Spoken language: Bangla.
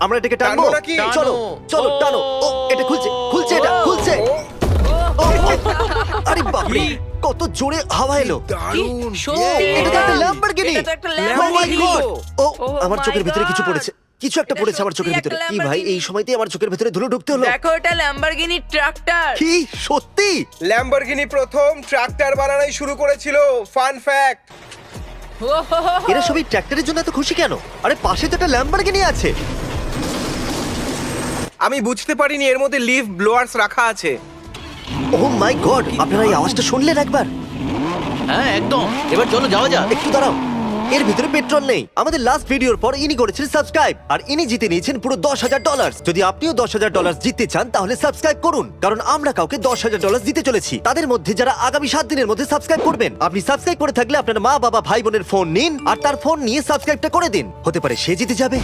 আমরা এটাকে টানবো টানবো নাকি? চলো চলো ও। টানো ও এটা খুলছে খুলছে এটা খুলছে ও, ও, ও, আরে বাপরে কি? কত জোরে হাওয়া এলো দারুণ সত্যি? এটা তো একটা ল্যাম্বরগিনি এটা তো একটা Oh my ল্যাম্বরগিনি। God! ও Oh আমার my চোখের ভিতরে কিছু God! পড়েছে কিছু একটা এটা পড়েছে আমার চোখের সত্যি ভিতরে একটা কি ভাই এই Lamborghini। সময়তেই আমার চোখের ভিতরে ধুলো ঢুকতে হলো দেখো এটা ল্যাম্বরগিনি ট্রাক্টর। কি সত্যি ল্যাম্বরগিনি প্রথম ট্রাক্টর বানানোই শুরু করেছিল। Fun fact. এরা সবাই ট্র্যাক্টরের জন্য এত খুশি কেন আরে পাশে তো একটা ল্যাম্বরগিনি আছে আমি বুঝতে পারিনি এর মধ্যে লিফ ব্লোয়ার্স রাখা আছে। ও মাই গড আপনারা এই আওয়াজটা শুনলেন একবার হ্যাঁ একদম, এবার চলো যাওয়া যাক। একটু দাঁড়াও এর ভিতরে পেট্রোল নেই আমাদের লাস্ট ভিডিওর পর ইনি করেছিলেন সাবস্ক্রাইব আর ইনি জিতে নিয়েছেন পুরো $10,000 যদি আপনিও $10,000 জিততে চান তাহলে সাবস্ক্রাইব করুন কারণ আমরা কাউকে $10,000 দিতে চলেছি তাদের মধ্যে যারা আগামী 7 দিনের মধ্যে সাবস্ক্রাইব করবেন আপনি সাবস্ক্রাইব করে থাকলে আপনার মা বাবা ভাই বোনের ফোন নিন আর তার ফোন নিয়ে সাবস্ক্রাইবটা করে দিন হতে পারে সে জিতে যাবে